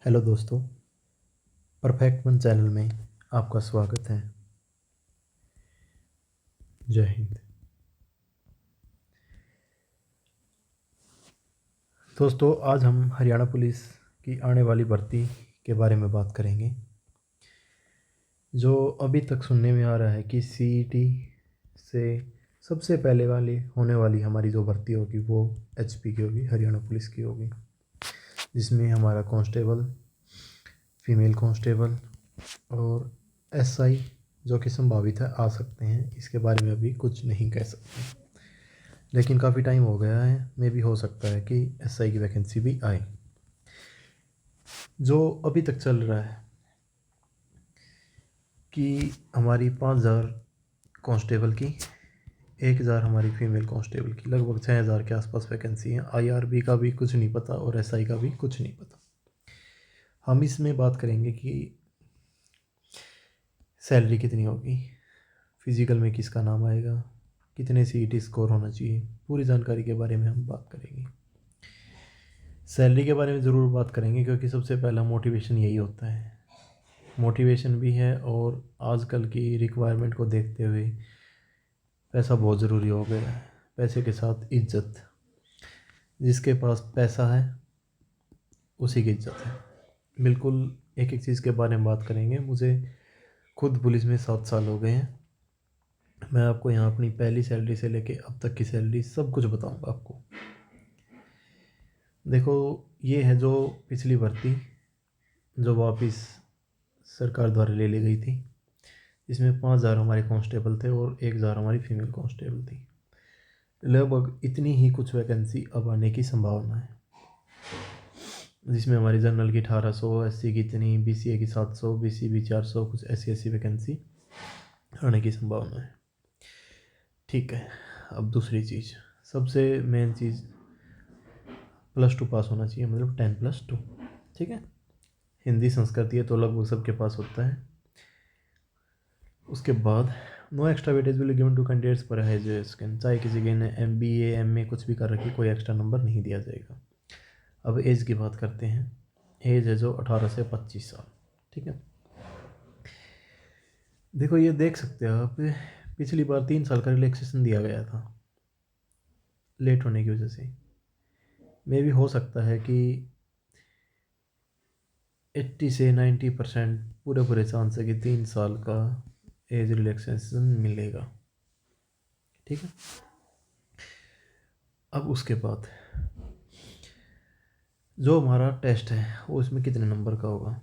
Hello दोस्तों, perfect one channel में आपका स्वागत है। जय हिंद। दोस्तों, आज हम हरियाणा पुलिस की आने वाली भर्ती के बारे में बात करेंगे। जो अभी तक सुनने में आ रहा है कि सीईटी से सबसे पहले वाली होने वाली हमारी जो भर्ती होगी वो एचपी की होगी, हरियाणा पुलिस की होगी, जिसमें हमारा कांस्टेबल, फीमेल कांस्टेबल और एसआई जो कि संभावित है आ सकते हैं। इसके बारे में अभी कुछ नहीं कह सकते, लेकिन काफ़ी टाइम हो गया है, मे भी हो सकता है कि एसआई की वैकेंसी भी आए। जो अभी तक चल रहा है कि हमारी 5,000 कांस्टेबल की, 1,000 हमारी फीमेल कांस्टेबल की, लगभग 6,000 के आसपास वैकेंसी है। आईआरबी का भी कुछ नहीं पता और एसआई का भी कुछ नहीं पता। हम इसमें बात करेंगे कि सैलरी कितनी होगी, फिज़िकल में किसका नाम आएगा, कितने सीईटी स्कोर होना चाहिए, पूरी जानकारी के बारे में हम बात करेंगे। सैलरी के बारे में ज़रूर बात करेंगे क्योंकि सबसे पहला मोटिवेशन यही होता है। मोटिवेशन भी है और आजकल की रिक्वायरमेंट को देखते हुए पैसा बहुत ज़रूरी हो गया है। पैसे के साथ इज्जत, जिसके पास पैसा है उसी की इज्जत है। बिल्कुल एक एक चीज़ के बारे में बात करेंगे। मुझे खुद पुलिस में 7 साल हो गए हैं। मैं आपको यहाँ अपनी पहली सैलरी से लेके अब तक की सैलरी सब कुछ बताऊँगा आपको। देखो, ये है जो पिछली भर्ती जो वापस सरकार द्वारा ले ली गई थी, इसमें 5,000 हमारे कांस्टेबल थे और 1,000 हमारी फीमेल कांस्टेबल थी। लगभग इतनी ही कुछ वैकेंसी अब आने की संभावना है, जिसमें हमारी जनरल की 1,800, एससी की इतनी, बीसीए की 700, बीसीबी 400, कुछ ऐसी वैकेंसी आने की संभावना है। ठीक है, अब दूसरी चीज़, सबसे मेन चीज़, +2 पास होना चाहिए, मतलब 10+2। ठीक है, हिंदी संस्कृति है तो लगभग सबके पास होता है। उसके बाद no extra weightage will given to candidates पर एजुकेशन, चाहे किसी के ने MBA MA कुछ भी कर रखी, कोई एक्स्ट्रा नंबर नहीं दिया जाएगा। अब एज की बात करते हैं। एज है जो 18 से 25 साल। ठीक है, देखो ये देख सकते हो आप, पिछली बार 3 साल का रिलैक्सेशन दिया गया था लेट होने की वजह से। मे भी हो सकता है कि 80 से 90% पूरे चांस है कि 3 साल का एज रिलैक्सेशन मिलेगा। ठीक है, अब उसके बाद जो हमारा टेस्ट है वो इसमें कितने नंबर का होगा,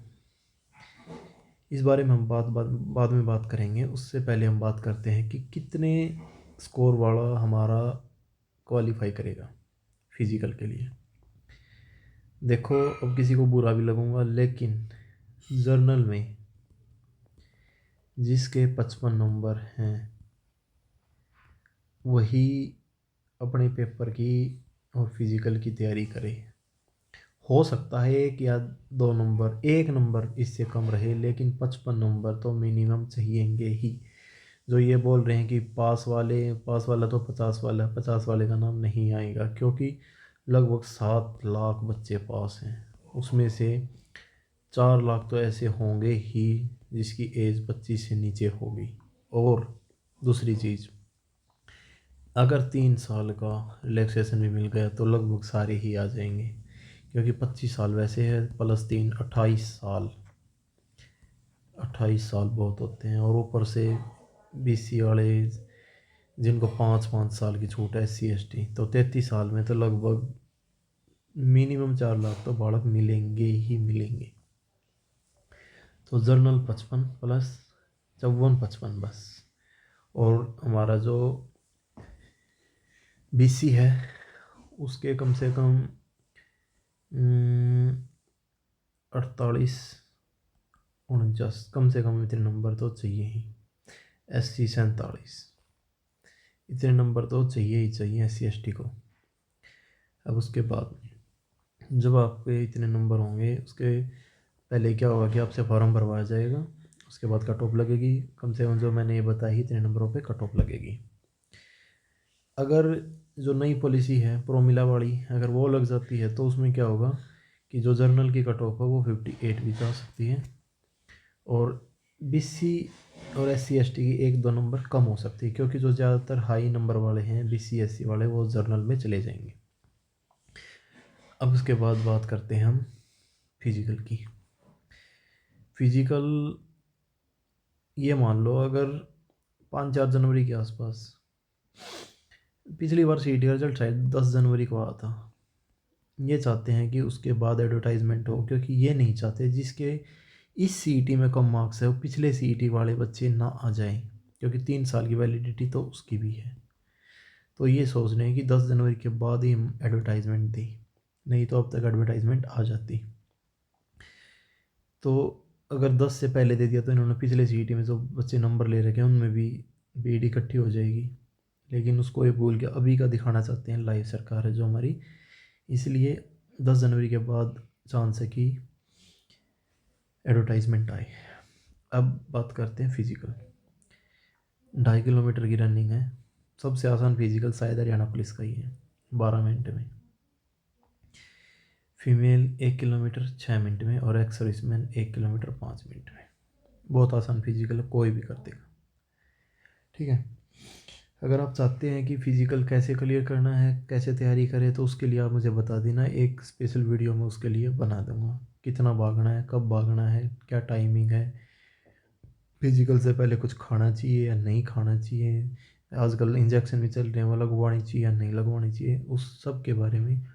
इस बारे में हम बाद में बात करेंगे। उससे पहले हम बात करते हैं कि कितने स्कोर वाला हमारा क्वालिफाई करेगा फिज़िकल के लिए। देखो, अब किसी को बुरा भी लगूंगा, लेकिन जर्नल में जिसके 55 नंबर हैं वही अपने पेपर की और फिज़िकल की तैयारी करे। हो सकता है 1 या 2 नंबर, 1 नंबर इससे कम रहे, लेकिन 55 नंबर तो मिनिमम चाहिएंगे ही। जो ये बोल रहे हैं कि पास वाला तो 50 वाला, 50 वाले का नाम नहीं आएगा, क्योंकि लगभग 7 लाख बच्चे पास हैं। उसमें से 4 लाख तो ऐसे होंगे ही जिसकी एज 25 से नीचे होगी। और दूसरी चीज़, अगर 3 साल का रिलैक्सेशन भी मिल गया तो लगभग सारे ही आ जाएंगे, क्योंकि 25 साल वैसे है, +3 28 साल। 28 साल बहुत होते हैं। और ऊपर से BC वाले जिनको 5-5 साल की छूट है, SC ST, तो 33 साल में तो लगभग मिनिमम 4 लाख तो बालक मिलेंगे ही मिलेंगे। तो जर्नल 55 प्लस 54-55 बस। और हमारा जो BC है उसके कम से कम 48-49, कम से कम इतने नंबर तो चाहिए ही। SC 47, इतने नंबर तो चाहिए ही चाहिए SC ST को। अब उसके बाद जब आपके इतने नंबर होंगे, उसके पहले क्या होगा कि आपसे फॉर्म भरवाया जाएगा। उसके बाद कट ऑफ लगेगी, कम से कम जो मैंने ये बताई इतने नंबरों पे कट ऑफ लगेगी। अगर जो नई पॉलिसी है प्रोमिला वाली, अगर वो लग जाती है तो उसमें क्या होगा कि जो जर्नल की कट ऑफ है वो 58 भी जा सकती है, और BC और SC ST की 1-2 नंबर कम हो सकती है, क्योंकि जो ज़्यादातर हाई नंबर वाले हैं BC SC वाले वो जर्नल में चले जाएंगे। अब उसके बाद बात करते हैं हम फिजिकल की। फिजिकल ये मान लो अगर 5-4 जनवरी के आसपास, पिछली बार CET का रिजल्ट शायद 10 जनवरी को आया था, ये चाहते हैं कि उसके बाद एडवर्टाइजमेंट हो, क्योंकि ये नहीं चाहते जिसके इस CET में कम मार्क्स है वो पिछले CET वाले बच्चे ना आ जाएं, क्योंकि 3 साल की वैलिडिटी तो उसकी भी है। तो ये सोच रहे हैं कि 10 जनवरी के बाद ही हम एडवर्टाइजमेंट दें, नहीं तो अब तक एडवर्टाइजमेंट आ जाती। तो अगर 10 से पहले दे दिया तो इन्होंने पिछले CET में जो बच्चे नंबर ले रखे हैं उनमें भी भीड़ इकट्ठी हो जाएगी। लेकिन उसको ये भूल के अभी का दिखाना चाहते हैं, लाइव सरकार है जो हमारी, इसलिए 10 जनवरी के बाद चांस है कि एडवर्टाइजमेंट आए। अब बात करते हैं फिजिकल। 2.5 किलोमीटर की रनिंग है, सबसे आसान फिजिकल शायद हरियाणा पुलिस का ही है, 12 मिनट में। फीमेल 1 किलोमीटर 6 मिनट में, और एक्स सर्विसमैन 1 किलोमीटर 5 मिनट में। बहुत आसान फिजिकल है, कोई भी कर देगा, ठीक है। अगर आप चाहते हैं कि फ़िज़िकल कैसे क्लियर करना है, कैसे तैयारी करें, तो उसके लिए आप मुझे बता देना, एक स्पेशल वीडियो मैं उसके लिए बना दूँगा। कितना भागना है, कब भागना है, क्या टाइमिंग है, फिज़िकल से पहले कुछ खाना चाहिए या नहीं खाना चाहिए, आजकल इंजेक्शन भी चल रहे हैं वो लगवानी चाहिए या नहीं लगवानी चाहिए, उस सब के बारे में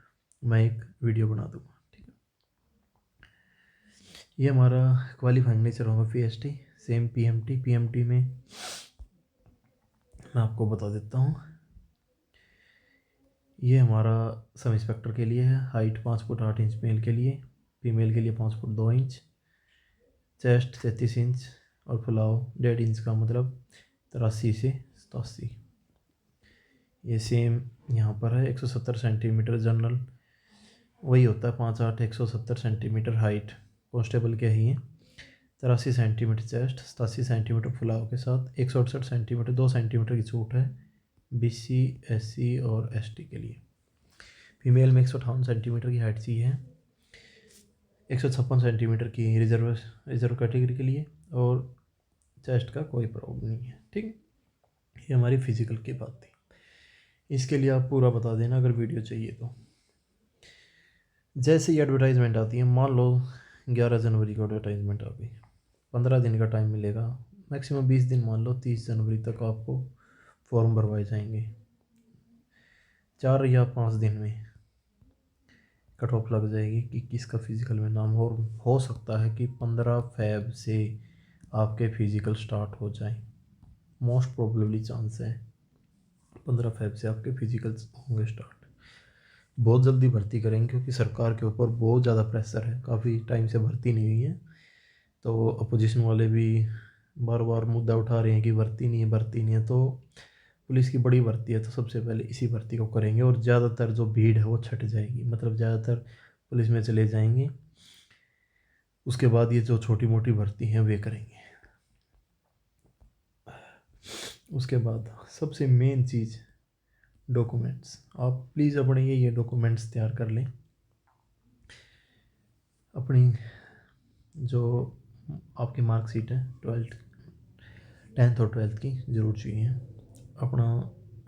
मैं एक वीडियो बना दूँगा, ठीक है। ये हमारा क्वालिफाइंग नेचर होगा PST, सेम PMT में मैं आपको बता देता हूँ। ये हमारा सब इंस्पेक्टर के लिए है। हाइट 5 फुट 8 इंच मेल के लिए, फीमेल के लिए 5 फुट 2 इंच, चेस्ट 33 इंच, और फुलाव 1.5 इंच का, मतलब 83 से 87। ये सेम यहाँ पर है। 170 सेंटीमीटर जनरल वही होता है, 5'8" 170 सेंटीमीटर हाइट कांस्टेबल के ही है। 83 सेंटीमीटर चेस्ट, 87 सेंटीमीटर फुलाव के साथ, 168 सेंटीमीटर 2 सेंटीमीटर की छूट है BC SC और ST के लिए। फीमेल में 158 सेंटीमीटर की हाइट चाहिए, 156 सेंटीमीटर की रिजर्व कैटेगरी के लिए, और चेस्ट का कोई प्रॉब्लम नहीं है, ठीक है। ये हमारी फिजिकल की बात थी। इसके लिए आप पूरा बता देना अगर वीडियो चाहिए तो। जैसे ही एडवर्टाइजमेंट आती है, मान लो 11 जनवरी को एडवर्टाइजमेंट आ गई, 15 दिन का टाइम मिलेगा, मैक्सिमम 20 दिन, मान लो 30 जनवरी तक आपको फॉर्म भरवाए जाएंगे। 4 या 5 दिन में कट ऑफ लग जाएगी कि किसका फिजिकल में नाम हो सकता है कि 15 फ़रवरी से आपके फिजिकल स्टार्ट हो जाए। मोस्ट प्रोबेबली चांस है 15 फ़रवरी से आपके फिजिकल होंगे स्टार्ट। बहुत जल्दी भर्ती करेंगे, क्योंकि सरकार के ऊपर बहुत ज़्यादा प्रेशर है, काफ़ी टाइम से भर्ती नहीं हुई है। तो अपोजिशन वाले भी बार बार मुद्दा उठा रहे हैं कि भर्ती नहीं है, भर्ती नहीं है। तो पुलिस की बड़ी भर्ती है, तो सबसे पहले इसी भर्ती को करेंगे, और ज़्यादातर जो भीड़ है वो छट जाएगी, मतलब ज़्यादातर पुलिस में चले जाएंगे। उसके बाद ये जो छोटी मोटी भर्ती हैं वे करेंगे। उसके बाद सबसे मेन चीज़ डॉक्यूमेंट्स। आप प्लीज़ अपने ये डॉक्यूमेंट्स तैयार कर लें। अपनी जो आपकी मार्कशीट है 10th और 12th की ज़रूर चाहिए। अपना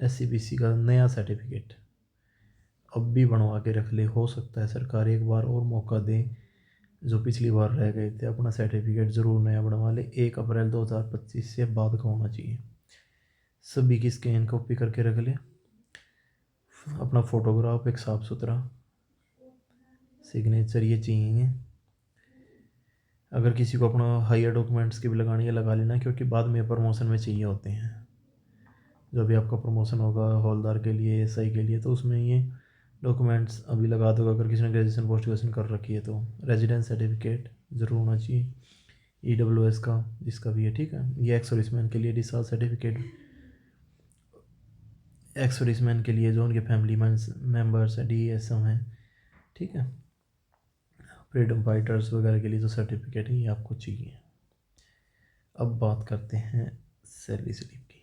SC BC का नया सर्टिफिकेट अब भी बनवा के रख ले, हो सकता है सरकार एक बार और मौका दे, जो पिछली बार रह गए थे। अपना सर्टिफिकेट ज़रूर नया बनवा ले, 1 अप्रैल 2025 से बाद का होना चाहिए। सभी की स्कैन कॉपी करके रख ले। अपना फ़ोटोग्राफ एक साफ़ सुथरा, सिग्नेचर ये चाहिए। अगर किसी को अपना हायर डॉक्यूमेंट्स की भी लगानी है लगा लेना, क्योंकि बाद में प्रमोशन में चाहिए होते हैं। जब भी आपका प्रमोशन होगा हौलदार के लिए, SI के लिए, तो उसमें ये डॉक्यूमेंट्स अभी लगा दो। अगर किसी ने ग्रेजुएशन पोस्ट ग्रेजुएशन कर रखी है तो रेजिडेंस सर्टिफिकेट ज़रूर होना चाहिए, EWS का जिसका भी है, ठीक है। ये एक्स सर्विसमैन के लिए डिस्चार्ज सर्टिफिकेट, एक्स सर्विसमैन के लिए जो उनके फैमिली मेम्बर्स हैं, DSM हैं, ठीक है। फ्रीडम फाइटर्स वगैरह के लिए जो सर्टिफिकेट है ये आपको चाहिए। अब बात करते हैं सैलरी स्लिप की।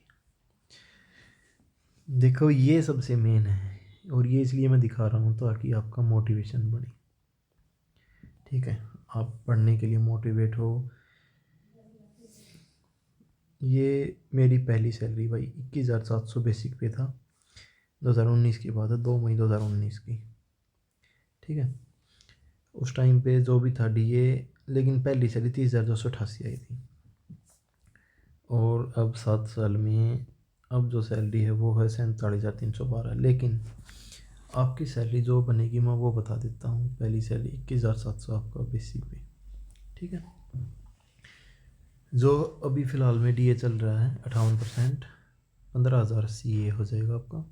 देखो ये सबसे मेन है, और ये इसलिए मैं दिखा रहा हूँ ताकि आपका मोटिवेशन बने। ठीक है, आप पढ़ने के लिए मोटिवेट हो। ये मेरी पहली सैलरी भाई 21,700 बेसिक पे था, 2019 की बात है, 2 मई 2019 की। ठीक है, उस टाइम पे जो भी था डीए, लेकिन पहली सैलरी 30,288 आई थी। और अब 7 साल में अब जो सैलरी है वो है 47,312। लेकिन आपकी सैलरी जो बनेगी मैं वो बता देता हूँ। पहली सैलरी 21,700 आपका बेसिक पे। ठीक है, जो अभी फ़िलहाल में डीए चल रहा है 58%, 15,000 सी ए हो जाएगा आपका।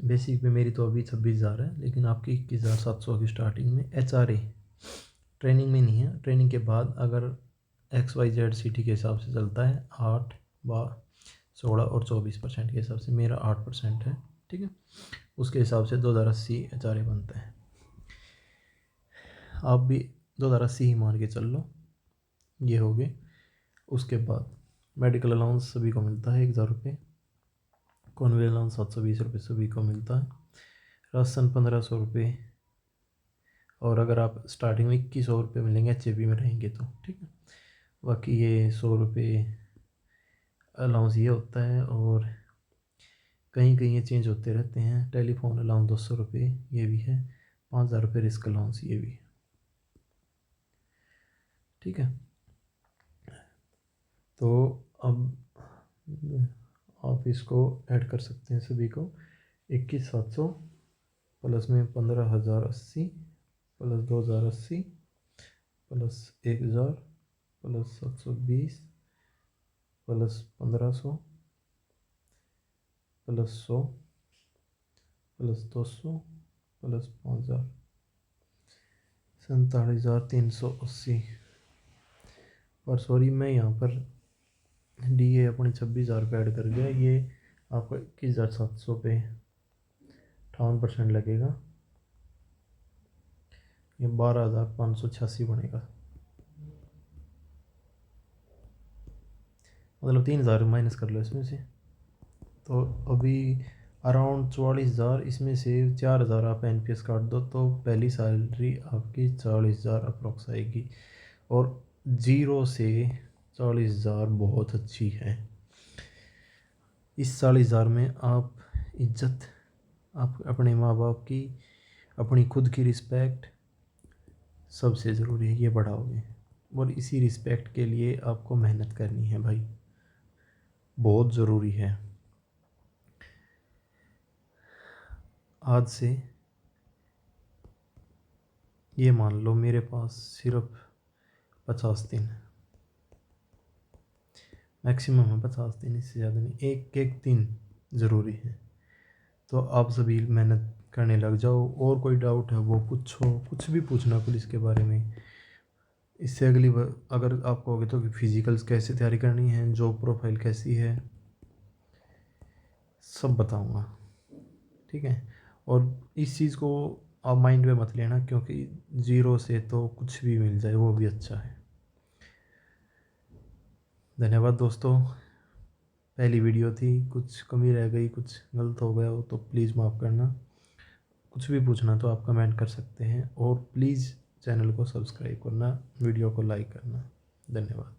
बेसिक पे मेरी तो अभी 26,000 है, लेकिन आपकी 21,700 की स्टार्टिंग में। HRA ट्रेनिंग में नहीं है, ट्रेनिंग के बाद अगर XYZ सिटी के हिसाब से चलता है 8, 16 और 24% के हिसाब से, मेरा 8% है। ठीक है, उसके हिसाब से 2,080 HRA बनता है। आप भी 2,080 ही मान के चल लो, ये हो गए। उसके बाद मेडिकल अलाउंस सभी को मिलता है 1,000 रुपये। कॉन्वे अलाउंस 720 रुपये सभी को मिलता है। राशन 1,500 रुपये। और अगर आप स्टार्टिंग में 2,100 रुपये मिलेंगे HAP में रहेंगे तो। ठीक है, बाकी ये 100 रुपये अलाउंस ये होता है। और कहीं कहीं ये चेंज होते रहते हैं। टेलीफोन अलाउंस 200 रुपये ये भी है। 5,000 रुपये रिस्क अलाउंस ये भी है। ठीक है, तो अब आप इसको ऐड कर सकते हैं सभी को। 21,700 प्लस में 15,080 plus 2,080 plus 1,000 plus 720 plus 1,500 plus 100 plus 200 plus 5,000, 47,380। और सॉरी, मैं यहाँ पर डीए अपनी 26,000 पे ऐड कर गया। ये आपको 21,700 पे 58% लगेगा। ये 12,586 बनेगा। मतलब 3,000 माइनस कर लो इसमें से। तो अभी अराउंड 44,000, इसमें से 4,000 आप NPS काट दो तो पहली सैलरी आपकी 40,000 अप्रोक्स आएगी। और 0 से 40,000 बहुत अच्छी है। इस 40,000 में आप इज्जत, आप अपने माँ बाप की, अपनी खुद की रिस्पेक्ट, सबसे ज़रूरी है ये बढ़ाओगे। और इसी रिस्पेक्ट के लिए आपको मेहनत करनी है भाई, बहुत ज़रूरी है। आज से ये मान लो मेरे पास सिर्फ 50 दिन, मैक्सिमम है 50 दिन, इससे ज़्यादा नहीं। एक एक दिन ज़रूरी है। तो आप सभी मेहनत करने लग जाओ। और कोई डाउट है वो पूछो, कुछ भी पूछना पुलिस के बारे में। इससे अगली बार अगर आप कहोगे तो कि फिज़िकल्स कैसे तैयारी करनी है, जॉब प्रोफाइल कैसी है, सब बताऊंगा। ठीक है, और इस चीज़ को आप माइंड में मत लेना, क्योंकि 0 से तो कुछ भी मिल जाए वो भी अच्छा है। धन्यवाद दोस्तों। पहली वीडियो थी, कुछ कमी रह गई, कुछ गलत हो गया हो तो प्लीज़ माफ़ करना। कुछ भी पूछना तो आप कमेंट कर सकते हैं। और प्लीज़ चैनल को सब्सक्राइब करना, वीडियो को लाइक करना। धन्यवाद।